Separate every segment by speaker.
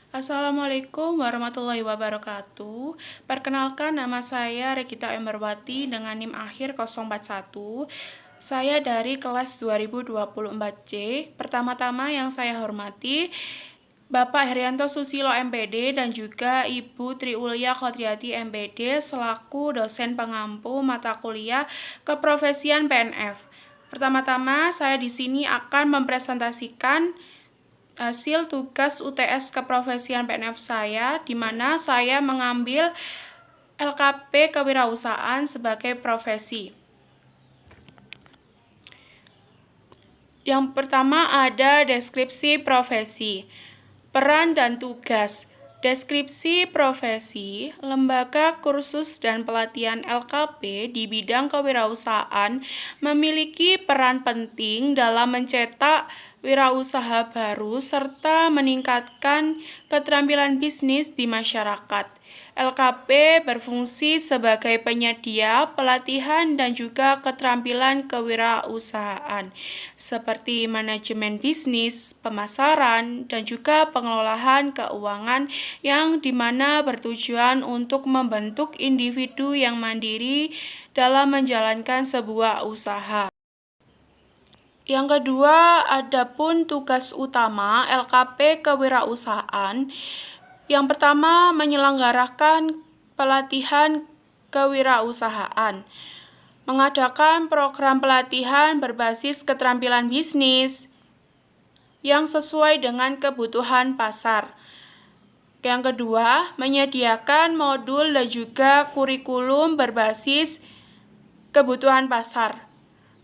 Speaker 1: Assalamualaikum warahmatullahi wabarakatuh. Perkenalkan, nama saya Regita Emberwati dengan NIM akhir 041. Saya dari kelas 2024C. Pertama-tama yang saya hormati Bapak Herianto Susilo MPD dan juga Ibu Triulia Khotriati MPD selaku dosen pengampu mata kuliah keprofesian PNF. Pertama-tama saya di sini akan mempresentasikan hasil tugas UTS keprofesian PNF saya, di mana saya mengambil LKP kewirausahaan sebagai profesi. Yang pertama ada deskripsi profesi, peran dan tugas. Deskripsi profesi, lembaga kursus dan pelatihan LKP di bidang kewirausahaan memiliki peran penting dalam mencetak wirausaha baru serta meningkatkan keterampilan bisnis di masyarakat. LKP berfungsi sebagai penyedia pelatihan dan juga keterampilan kewirausahaan seperti manajemen bisnis, pemasaran, dan juga pengelolaan keuangan yang dimana bertujuan untuk membentuk individu yang mandiri dalam menjalankan sebuah usaha. Yang kedua, adapun tugas utama LKP kewirausahaan. Yang pertama, menyelenggarakan pelatihan kewirausahaan, mengadakan program pelatihan berbasis keterampilan bisnis yang sesuai dengan kebutuhan pasar. Yang kedua, menyediakan modul dan juga kurikulum berbasis kebutuhan pasar,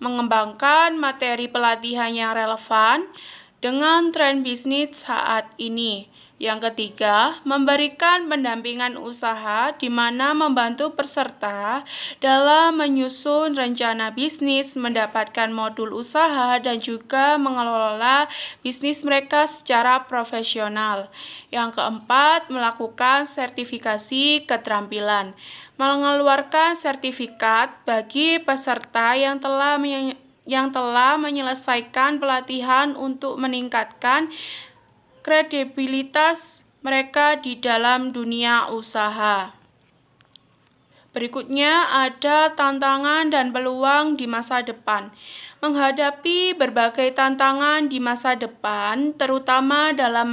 Speaker 1: mengembangkan materi pelatihan yang relevan dengan tren bisnis saat ini. Yang ketiga, memberikan pendampingan usaha di mana membantu peserta dalam menyusun rencana bisnis, mendapatkan modul usaha, dan juga mengelola bisnis mereka secara profesional. Yang keempat, melakukan sertifikasi keterampilan, mengeluarkan sertifikat bagi peserta yang telah menyelesaikan pelatihan untuk meningkatkan kredibilitas mereka di dalam dunia usaha. Berikutnya ada tantangan dan peluang di masa depan. Menghadapi berbagai tantangan di masa depan, terutama dalam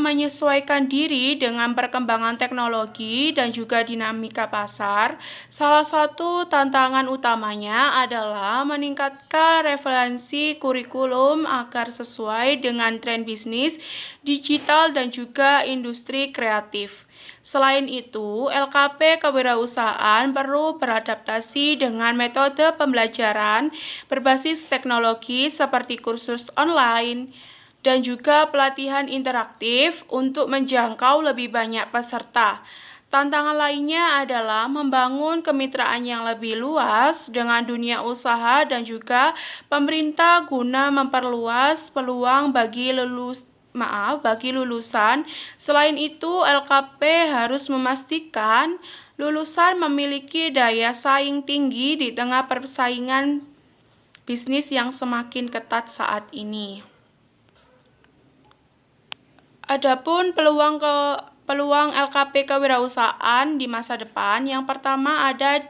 Speaker 1: menyesuaikan diri dengan perkembangan teknologi dan juga dinamika pasar, salah satu tantangan utamanya adalah meningkatkan referensi kurikulum agar sesuai dengan tren bisnis, digital, dan juga industri kreatif. Selain itu, LKP kewirausahaan perlu beradaptasi dengan metode pembelajaran berbasis teknologi seperti kursus online, dan juga pelatihan interaktif untuk menjangkau lebih banyak peserta. Tantangan lainnya adalah membangun kemitraan yang lebih luas dengan dunia usaha dan juga pemerintah guna memperluas peluang bagi lulusan. Selain itu, LKP harus memastikan lulusan memiliki daya saing tinggi di tengah persaingan bisnis yang semakin ketat saat ini. Adapun peluang LKP kewirausahaan di masa depan, yang pertama ada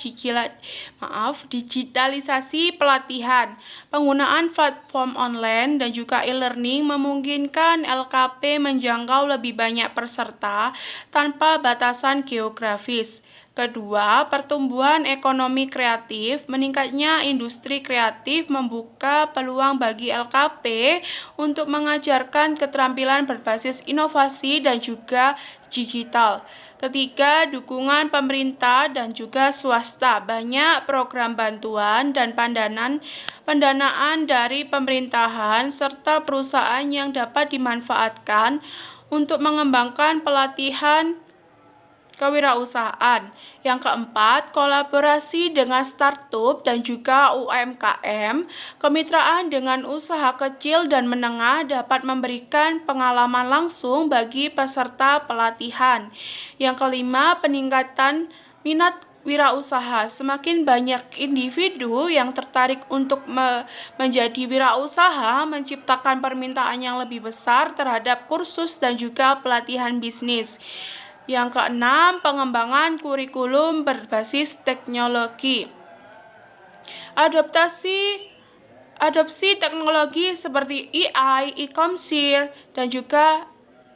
Speaker 1: digitalisasi pelatihan. Penggunaan platform online dan juga e-learning memungkinkan LKP menjangkau lebih banyak peserta tanpa batasan geografis. Kedua, pertumbuhan ekonomi kreatif. Meningkatnya industri kreatif membuka peluang bagi LKP untuk mengajarkan keterampilan berbasis inovasi dan juga digital. Ketiga, dukungan pemerintah dan juga swasta. Banyak program bantuan dan pendanaan dari pemerintahan serta perusahaan yang dapat dimanfaatkan untuk mengembangkan pelatihan kewirausahaan. Yang keempat, kolaborasi dengan startup dan juga UMKM. Kemitraan dengan usaha kecil dan menengah dapat memberikan pengalaman langsung bagi peserta pelatihan. Yang kelima, peningkatan minat wirausaha. Semakin banyak individu yang tertarik untuk menjadi wirausaha, menciptakan permintaan yang lebih besar terhadap kursus dan juga pelatihan bisnis. Yang keenam, pengembangan kurikulum berbasis teknologi. Adopsi teknologi seperti AI, e-commerce, dan juga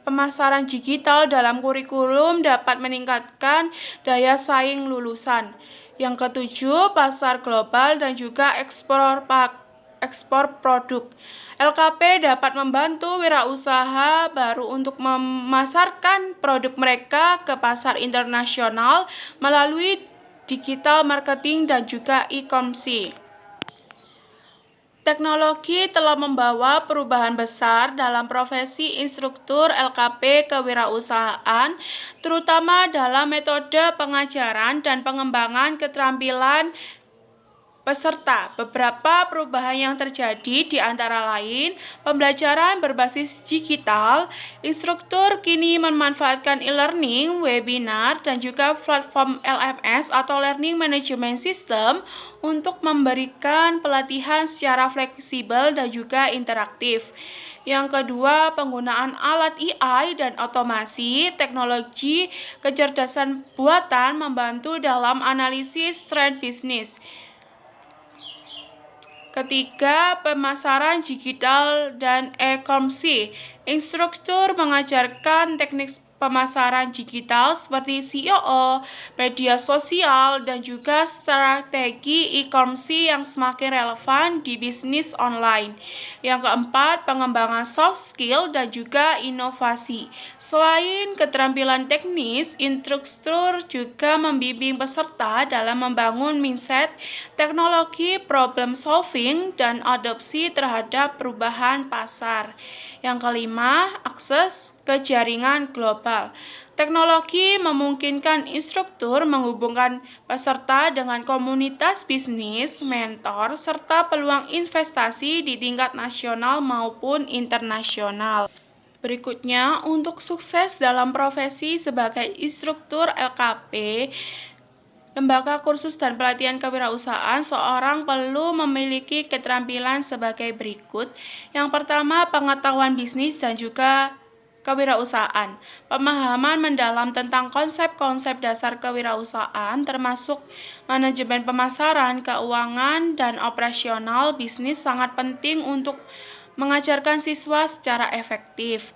Speaker 1: pemasaran digital dalam kurikulum dapat meningkatkan daya saing lulusan. Yang ketujuh, pasar global dan juga ekspor produk. LKP dapat membantu wirausaha baru untuk memasarkan produk mereka ke pasar internasional melalui digital marketing dan juga e-commerce. Teknologi telah membawa perubahan besar dalam profesi instruktur LKP kewirausahaan, terutama dalam metode pengajaran dan pengembangan keterampilan peserta. Beberapa perubahan yang terjadi di antara lain, pembelajaran berbasis digital. Instruktur kini memanfaatkan e-learning, webinar, dan juga platform LMS atau Learning Management System untuk memberikan pelatihan secara fleksibel dan juga interaktif. Yang kedua, penggunaan alat AI dan otomasi, teknologi kecerdasan buatan membantu dalam analisis tren bisnis. Ketiga, pemasaran digital dan e-commerce. Instruktur mengajarkan teknik pemasaran digital seperti SEO, media sosial, dan juga strategi e-commerce yang semakin relevan di bisnis online. Yang keempat, pengembangan soft skill dan juga inovasi. Selain keterampilan teknis, instruktur juga membimbing peserta dalam membangun mindset, teknologi, problem solving, dan adopsi terhadap perubahan pasar. Yang kelima, akses ke jaringan global. Teknologi memungkinkan instruktur menghubungkan peserta dengan komunitas bisnis, mentor, serta peluang investasi di tingkat nasional maupun internasional. Berikutnya, untuk sukses dalam profesi sebagai instruktur LKP, lembaga kursus dan pelatihan kewirausahaan, seorang perlu memiliki keterampilan sebagai berikut. Yang pertama, pengetahuan bisnis dan juga kewirausahaan. Pemahaman mendalam tentang konsep-konsep dasar kewirausahaan termasuk manajemen pemasaran, keuangan, dan operasional bisnis sangat penting untuk mengajarkan siswa secara efektif.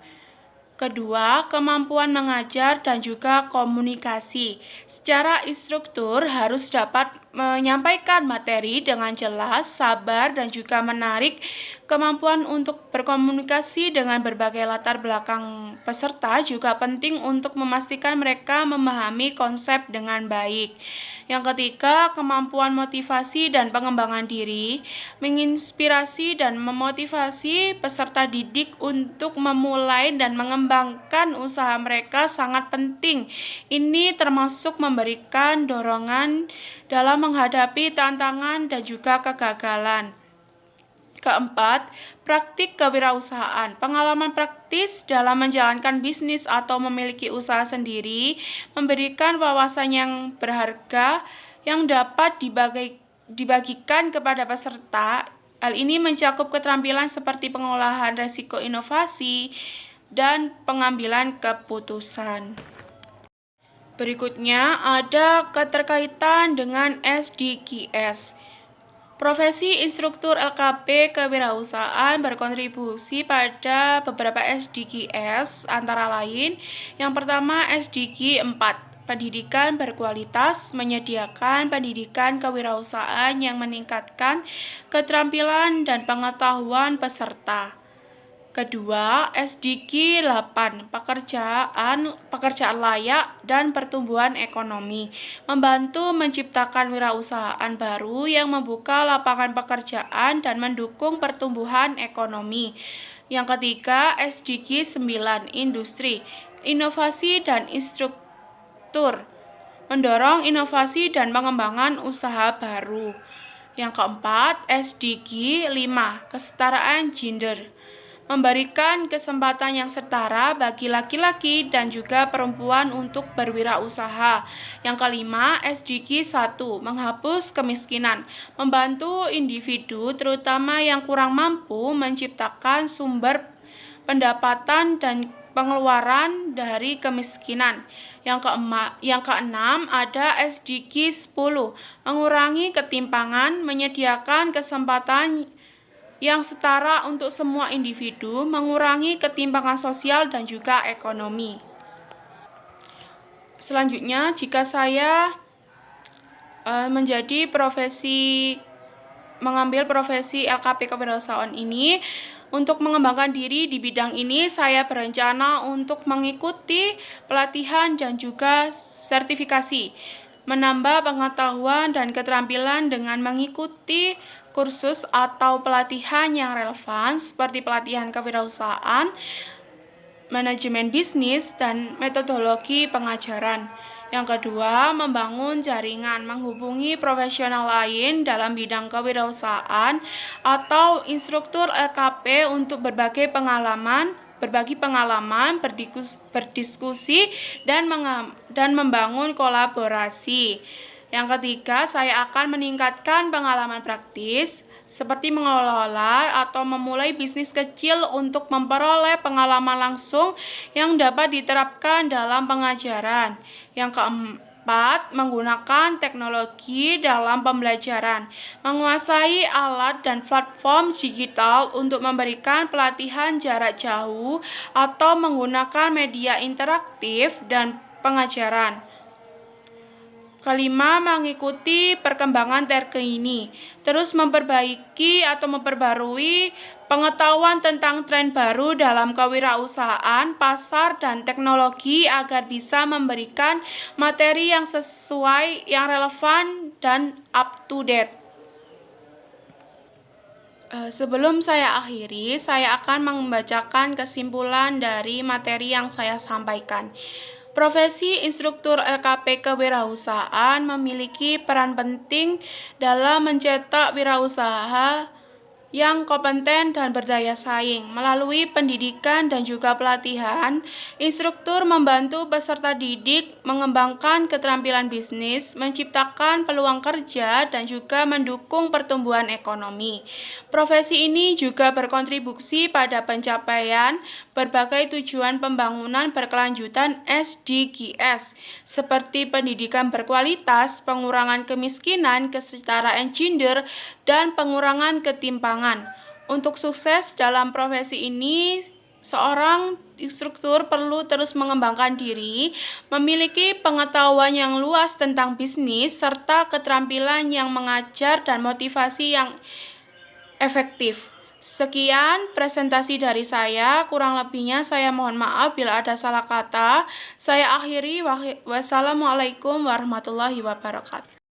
Speaker 1: Kedua, kemampuan mengajar dan juga komunikasi. Secara instruktur harus dapat menyampaikan materi dengan jelas, sabar, dan juga menarik. Kemampuan untuk berkomunikasi dengan berbagai latar belakang peserta juga penting untuk memastikan mereka memahami konsep dengan baik. Yang ketiga, kemampuan motivasi dan pengembangan diri, menginspirasi dan memotivasi peserta didik untuk memulai dan mengembangkan usaha mereka sangat penting. Ini termasuk memberikan dorongan dalam menghadapi tantangan dan juga kegagalan. Keempat, praktik kewirausahaan. Pengalaman praktis dalam menjalankan bisnis atau memiliki usaha sendiri memberikan wawasan yang berharga yang dapat dibagikan kepada peserta. Hal ini mencakup keterampilan seperti pengolahan risiko, inovasi, dan pengambilan keputusan. Berikutnya ada keterkaitan dengan SDGs. Profesi instruktur LKP kewirausahaan berkontribusi pada beberapa SDGs, antara lain yang pertama SDG 4, pendidikan berkualitas, menyediakan pendidikan kewirausahaan yang meningkatkan keterampilan dan pengetahuan peserta. Kedua, SDG 8, pekerjaan layak dan pertumbuhan ekonomi, membantu menciptakan wirausahaan baru yang membuka lapangan pekerjaan dan mendukung pertumbuhan ekonomi. Yang ketiga, SDG 9, industri, inovasi dan instruktur, mendorong inovasi dan pengembangan usaha baru. Yang keempat, SDG 5, kesetaraan gender, memberikan kesempatan yang setara bagi laki-laki dan juga perempuan untuk berwirausaha. Yang kelima, SDG 1, menghapus kemiskinan, membantu individu terutama yang kurang mampu menciptakan sumber pendapatan dan pengeluaran dari kemiskinan. Yang keenam ada SDG 10, mengurangi ketimpangan, menyediakan kesempatan yang setara untuk semua individu, mengurangi ketimpangan sosial dan juga ekonomi. Selanjutnya, jika saya mengambil profesi LKP kewirausahaan ini, untuk mengembangkan diri di bidang ini, saya berencana untuk mengikuti pelatihan dan juga sertifikasi, menambah pengetahuan dan keterampilan dengan mengikuti kursus atau pelatihan yang relevan seperti pelatihan kewirausahaan, manajemen bisnis, dan metodologi pengajaran. Yang kedua, membangun jaringan, menghubungi profesional lain dalam bidang kewirausahaan atau instruktur LKP untuk berbagi pengalaman, berdiskusi, dan membangun kolaborasi. Yang ketiga, saya akan meningkatkan pengalaman praktis, seperti mengelola atau memulai bisnis kecil untuk memperoleh pengalaman langsung yang dapat diterapkan dalam pengajaran. Yang keempat, menggunakan teknologi dalam pembelajaran, menguasai alat dan platform digital untuk memberikan pelatihan jarak jauh atau menggunakan media interaktif dan pengajaran. Kelima, mengikuti perkembangan terkini, terus memperbaiki atau memperbarui pengetahuan tentang tren baru dalam kewirausahaan, pasar, dan teknologi agar bisa memberikan materi yang sesuai, yang relevan, dan up to date. Sebelum saya akhiri, saya akan membacakan kesimpulan dari materi yang saya sampaikan. Profesi instruktur LKP kewirausahaan memiliki peran penting dalam mencetak wirausaha yang kompeten dan berdaya saing. Melalui pendidikan dan juga pelatihan, instruktur membantu peserta didik mengembangkan keterampilan bisnis, menciptakan peluang kerja, dan juga mendukung pertumbuhan ekonomi. Profesi ini juga berkontribusi pada pencapaian berbagai tujuan pembangunan berkelanjutan SDGs, seperti pendidikan berkualitas, pengurangan kemiskinan, kesetaraan gender, dan pengurangan ketimpangan. Untuk sukses dalam profesi ini, seorang instruktur perlu terus mengembangkan diri, memiliki pengetahuan yang luas tentang bisnis, serta keterampilan yang mengajar dan motivasi yang efektif. Sekian presentasi dari saya, kurang lebihnya saya mohon maaf bila ada salah kata. Saya akhiri, wassalamualaikum warahmatullahi wabarakatuh.